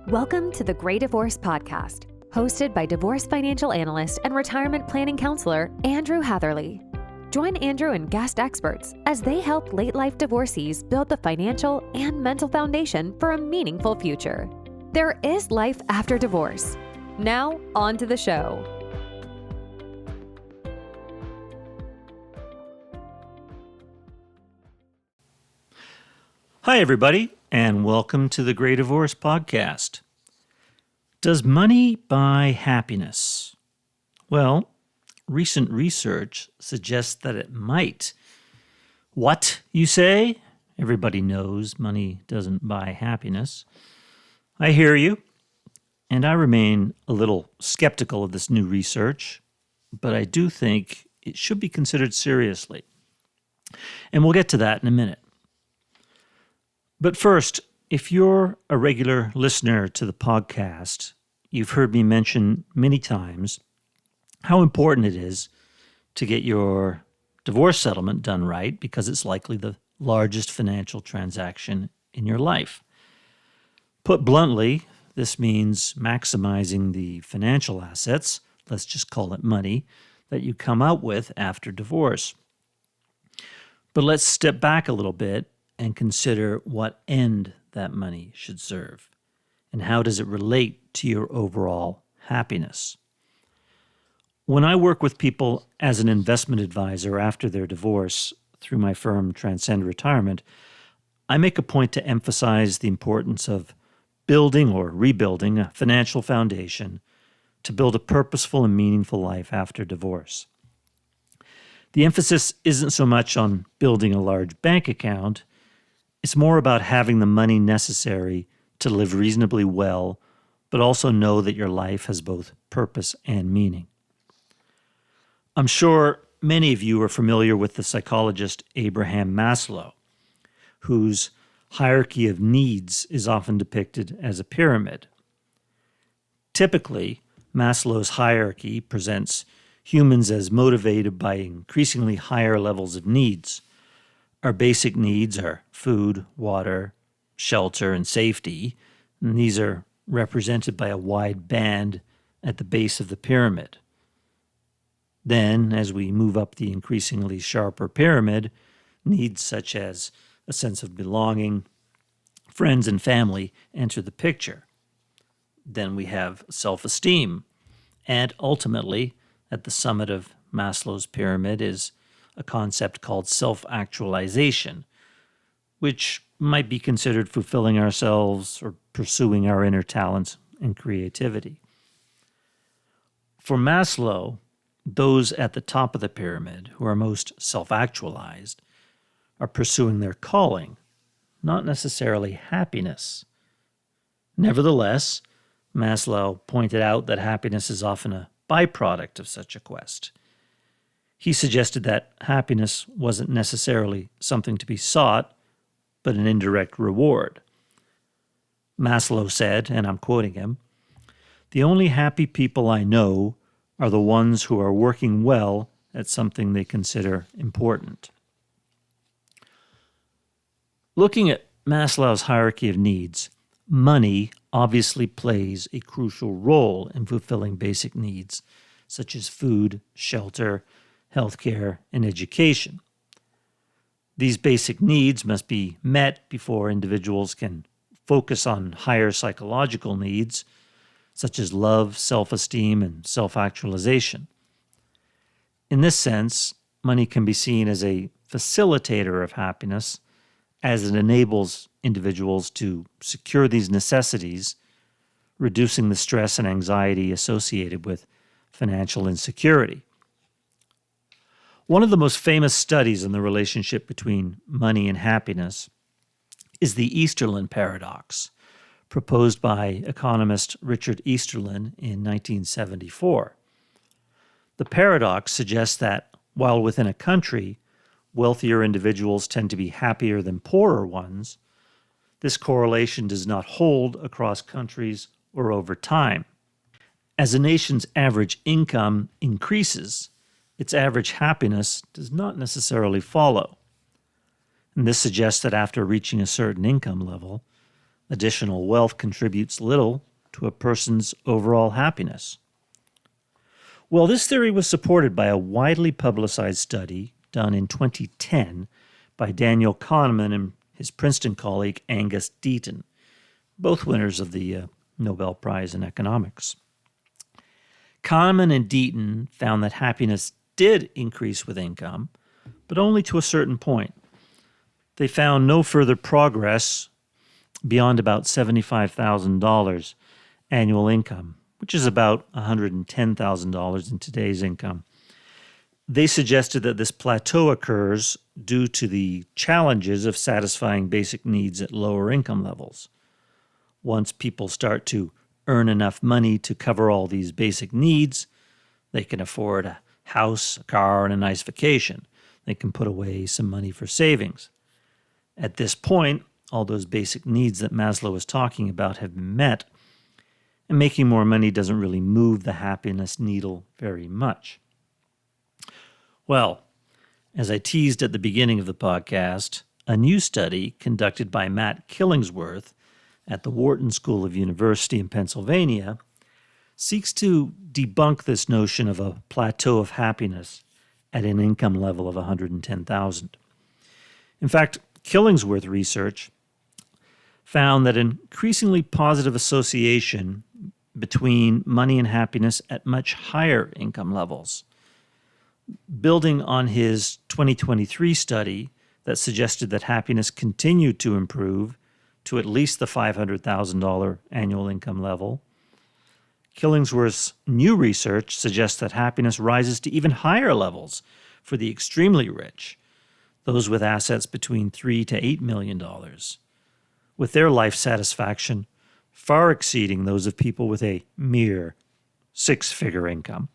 Welcome to the Great Divorce Podcast, hosted by divorce financial analyst and retirement planning counselor Andrew Hatherley. Join Andrew and guest experts as they help late-life divorcees build the financial and mental foundation for a meaningful future. There is life after divorce. Now, on to the show. Hi, everybody, and welcome to the Great Divorce Podcast. Does money buy happiness? Well, recent research suggests that it might. What, you say? Everybody knows money doesn't buy happiness. I hear you, and I remain a little skeptical of this new research, but I do think it should be considered seriously. And we'll get to that in a minute. But first, if you're a regular listener to the podcast, you've heard me mention many times how important it is to get your divorce settlement done right because it's likely the largest financial transaction in your life. Put bluntly, this means maximizing the financial assets, let's just call it money, that you come out with after divorce. But let's step back a little bit and consider what end that money should serve, and how does it relate to your overall happiness. When I work with people as an investment advisor after their divorce through my firm Transcend Retirement, I make a point to emphasize the importance of building or rebuilding a financial foundation to build a purposeful and meaningful life after divorce. The emphasis isn't so much on building a large bank account. It's more about having the money necessary to live reasonably well, but also know that your life has both purpose and meaning. I'm sure many of you are familiar with the psychologist Abraham Maslow, whose hierarchy of needs is often depicted as a pyramid. Typically, Maslow's hierarchy presents humans as motivated by increasingly higher levels of needs. Our basic needs are food, water, shelter, and safety, and these are represented by a wide band at the base of the pyramid. Then, as we move up the increasingly sharper pyramid, needs such as a sense of belonging, friends, and family enter the picture. Then we have self-esteem, and ultimately, at the summit of Maslow's pyramid is a concept called self-actualization, which might be considered fulfilling ourselves or pursuing our inner talents and creativity. For Maslow, those at the top of the pyramid who are most self-actualized are pursuing their calling, not necessarily happiness. Nevertheless, Maslow pointed out that happiness is often a byproduct of such a quest. He suggested that happiness wasn't necessarily something to be sought, but an indirect reward. Maslow said, and I'm quoting him, "The only happy people I know are the ones who are working well at something they consider important." Looking at Maslow's hierarchy of needs, money obviously plays a crucial role in fulfilling basic needs, such as food, shelter, healthcare, and education. These basic needs must be met before individuals can focus on higher psychological needs, such as love, self-esteem, and self-actualization. In this sense, money can be seen as a facilitator of happiness, as it enables individuals to secure these necessities, reducing the stress and anxiety associated with financial insecurity. One of the most famous studies on the relationship between money and happiness is the Easterlin paradox, proposed by economist Richard Easterlin in 1974. The paradox suggests that while within a country, wealthier individuals tend to be happier than poorer ones, this correlation does not hold across countries or over time. As a nation's average income increases, its average happiness does not necessarily follow. And this suggests that after reaching a certain income level, Additional wealth contributes little to a person's overall happiness. Well, this theory was supported by a widely publicized study done in 2010 by Daniel Kahneman and his Princeton colleague Angus Deaton, both winners of the Nobel Prize in Economics. Kahneman and Deaton found that happiness did increase with income, but only to a certain point. They found no further progress beyond about $75,000 annual income, which is about $110,000 in today's income. They suggested that this plateau occurs due to the challenges of satisfying basic needs at lower income levels. Once people start to earn enough money to cover all these basic needs, they can afford a house, a car, and a nice vacation. They can put away some money for savings. At this point, all those basic needs that Maslow was talking about have been met, and making more money doesn't really move the happiness needle very much. Well, as I teased at the beginning of the podcast, a new study conducted by Matt Killingsworth at the Wharton School of University in Pennsylvania seeks to debunk this notion of a plateau of happiness at an income level of $110,000. In fact, Killingsworth research found that an increasingly positive association between money and happiness at much higher income levels. Building on his 2023 study that suggested that happiness continued to improve to at least the $500,000 annual income level, Killingsworth's new research suggests that happiness rises to even higher levels for the extremely rich, those with assets between $3 to $8 million, with their life satisfaction far exceeding those of people with a mere six-figure income.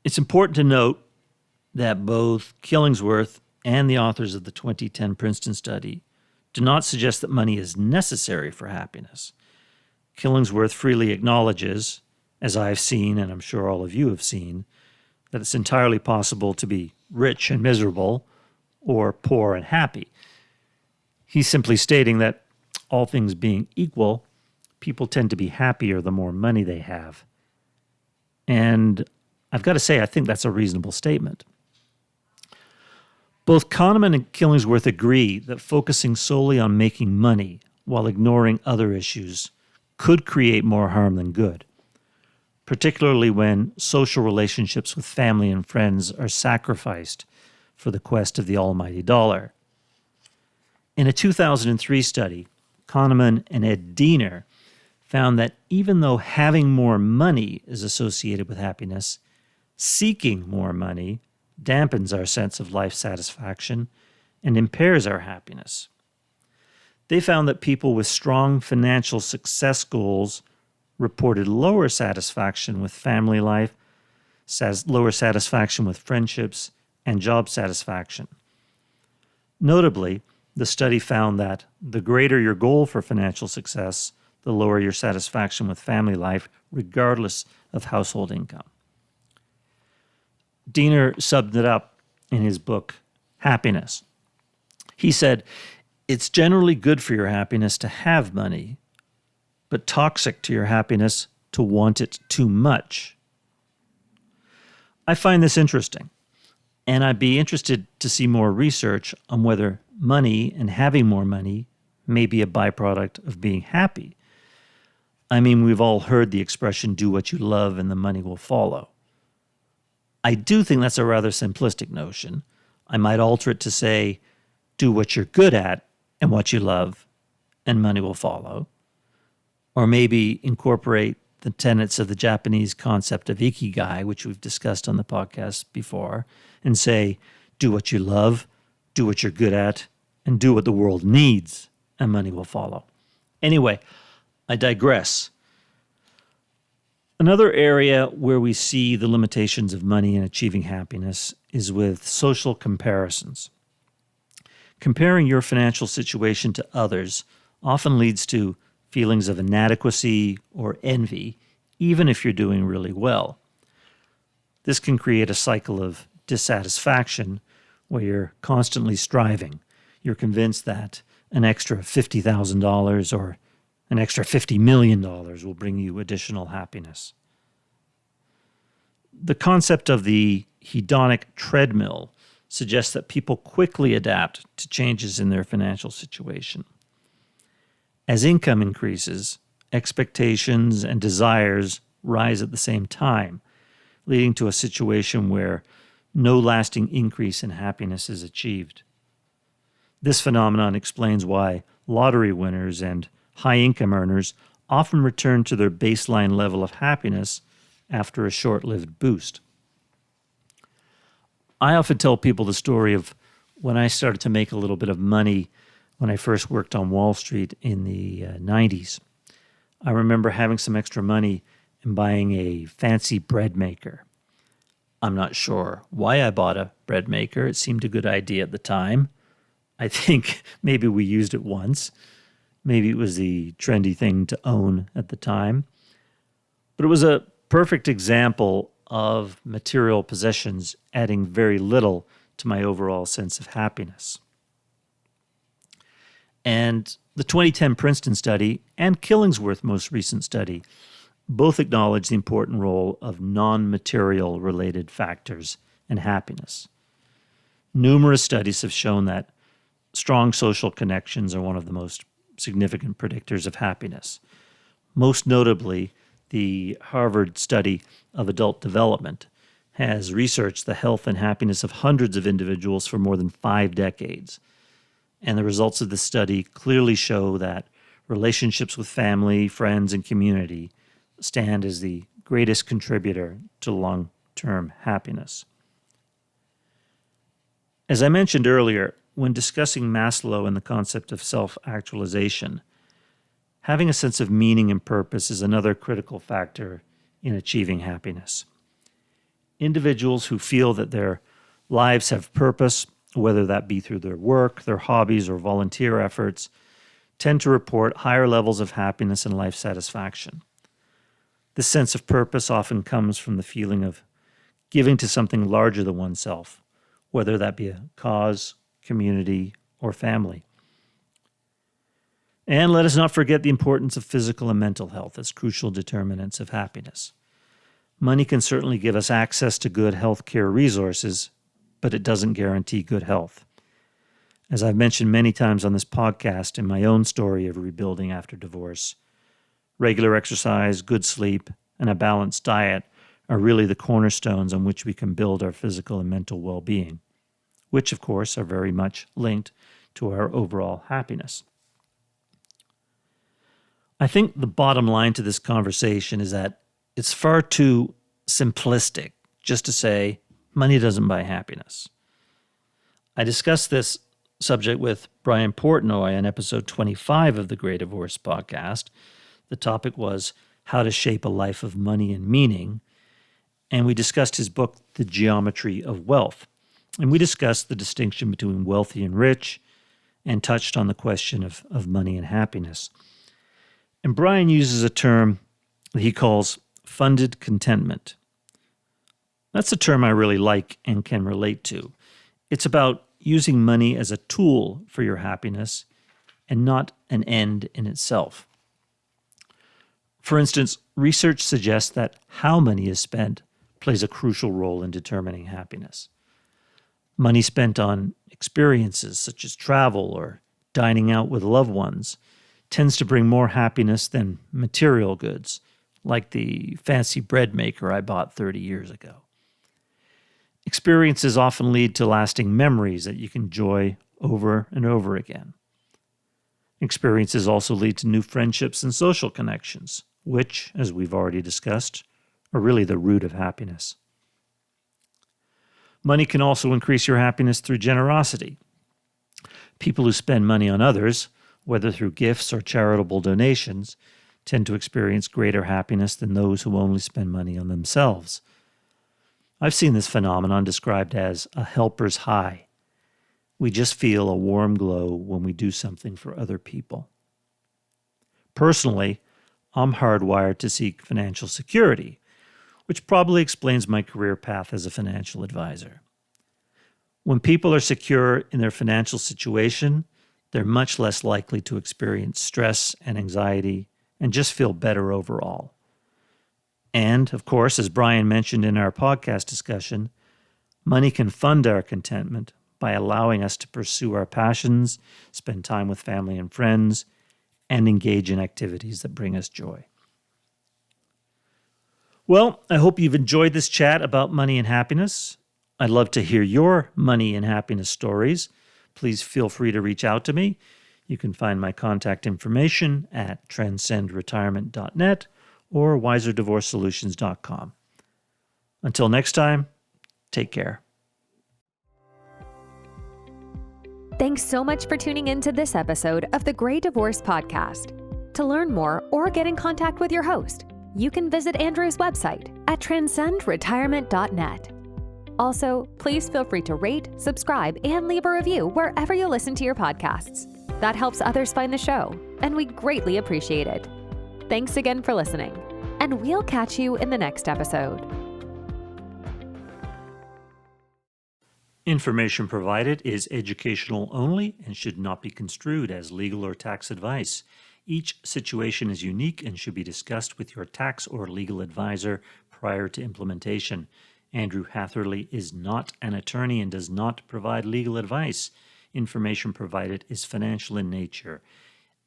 It's important to note that both Killingsworth and the authors of the 2010 Princeton study do not suggest that money is necessary for happiness. Killingsworth freely acknowledges, as I've seen and I'm sure all of you have seen, that it's entirely possible to be rich and miserable or poor and happy. He's simply stating that, all things being equal, people tend to be happier the more money they have. And I've got to say, I think that's a reasonable statement. Both Kahneman and Killingsworth agree that focusing solely on making money while ignoring other issues could create more harm than good, particularly when social relationships with family and friends are sacrificed for the quest of the almighty dollar. In a 2003 study, Kahneman and Ed Diener found that even though having more money is associated with happiness, seeking more money dampens our sense of life satisfaction and impairs our happiness. They found that people with strong financial success goals reported lower satisfaction with family life, lower satisfaction with friendships, and job satisfaction. Notably, the study found that the greater your goal for financial success, the lower your satisfaction with family life, regardless of household income. Diener summed it up in his book, Happiness. He said, "It's generally good for your happiness to have money, but toxic to your happiness to want it too much." I find this interesting, and I'd be interested to see more research on whether money and having more money may be a byproduct of being happy. I mean, we've all heard the expression, do what you love and the money will follow. I do think that's a rather simplistic notion. I might alter it to say, do what you're good at and what you love, and money will follow. Or maybe incorporate the tenets of the Japanese concept of ikigai, which we've discussed on the podcast before, and say, do what you love, do what you're good at, and do what the world needs, and money will follow. Anyway, I digress. Another area where we see the limitations of money in achieving happiness is with social comparisons. Comparing your financial situation to others often leads to feelings of inadequacy or envy, even if you're doing really well. This can create a cycle of dissatisfaction where you're constantly striving. You're convinced that an extra $50,000 or an extra $50 million will bring you additional happiness. The concept of the hedonic treadmill suggests that people quickly adapt to changes in their financial situation. As income increases, expectations and desires rise at the same time, leading to a situation where no lasting increase in happiness is achieved. This phenomenon explains why lottery winners and high-income earners often return to their baseline level of happiness after a short-lived boost. I often tell people the story of when I started to make a little bit of money when I first worked on Wall Street in the 90s. I remember having some extra money and buying a fancy bread maker. I'm not sure why I bought a bread maker. It seemed a good idea at the time. I think maybe we used it once. Maybe it was the trendy thing to own at the time. But it was a perfect example of material possessions adding very little to my overall sense of happiness. And the 2010 Princeton study and Killingsworth's most recent study both acknowledge the important role of non-material related factors in happiness. Numerous studies have shown that strong social connections are one of the most significant predictors of happiness. Most notably, the Harvard study of adult development has researched the health and happiness of hundreds of individuals for more than 5 decades. And the results of this study clearly show that relationships with family, friends, and community stand as the greatest contributor to long-term happiness. As I mentioned earlier, when discussing Maslow and the concept of self-actualization, having a sense of meaning and purpose is another critical factor in achieving happiness. Individuals who feel that their lives have purpose, whether that be through their work, their hobbies, or volunteer efforts, tend to report higher levels of happiness and life satisfaction. This sense of purpose often comes from the feeling of giving to something larger than oneself, whether that be a cause, community, or family. And let us not forget the importance of physical and mental health as crucial determinants of happiness. Money can certainly give us access to good health care resources, but it doesn't guarantee good health. As I've mentioned many times on this podcast in my own story of rebuilding after divorce, regular exercise, good sleep, and a balanced diet are really the cornerstones on which we can build our physical and mental well-being, which, of course, are very much linked to our overall happiness. I think the bottom line to this conversation is that it's far too simplistic just to say money doesn't buy happiness. I discussed this subject with Brian Portnoy on episode 25 of the Great Divorce podcast. The topic was how to shape a life of money and meaning, and we discussed his book, The Geometry of Wealth. And we discussed the distinction between wealthy and rich and touched on the question of money and happiness. And Brian uses a term that he calls funded contentment. That's a term I really like and can relate to. It's about using money as a tool for your happiness and not an end in itself. For instance, research suggests that how money is spent plays a crucial role in determining happiness. Money spent on experiences such as travel or dining out with loved ones tends to bring more happiness than material goods, like the fancy bread maker I bought 30 years ago. Experiences often lead to lasting memories that you can enjoy over and over again. Experiences also lead to new friendships and social connections, which, as we've already discussed, are really the root of happiness. Money can also increase your happiness through generosity. People who spend money on others, whether through gifts or charitable donations, tend to experience greater happiness than those who only spend money on themselves. I've seen this phenomenon described as a helper's high. We just feel a warm glow when we do something for other people. Personally, I'm hardwired to seek financial security, which probably explains my career path as a financial advisor. When people are secure in their financial situation, they're much less likely to experience stress and anxiety and just feel better overall. And, of course, as Brian mentioned in our podcast discussion, money can fund our contentment by allowing us to pursue our passions, spend time with family and friends, and engage in activities that bring us joy. Well, I hope you've enjoyed this chat about money and happiness. I'd love to hear your money and happiness stories. Please feel free to reach out to me. You can find my contact information at transcendretirement.net or wiserdivorcesolutions.com. Until next time, take care. Thanks so much for tuning in to this episode of the Grey Divorce Podcast. To learn more or get in contact with your host, you can visit Andrew's website at transcendretirement.net. Also, please feel free to rate, subscribe, and leave a review wherever you listen to your podcasts. That helps others find the show, and we greatly appreciate it. Thanks again for listening, and we'll catch you in the next episode. Information provided is educational only and should not be construed as legal or tax advice. Each situation is unique and should be discussed with your tax or legal advisor prior to implementation. Andrew Hatherley is not an attorney and does not provide legal advice. Information provided is financial in nature.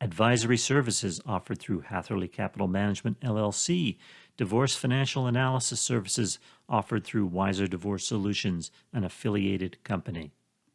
Advisory services offered through Hatherley Capital Management, LLC. Divorce financial analysis services offered through Wiser Divorce Solutions, an affiliated company.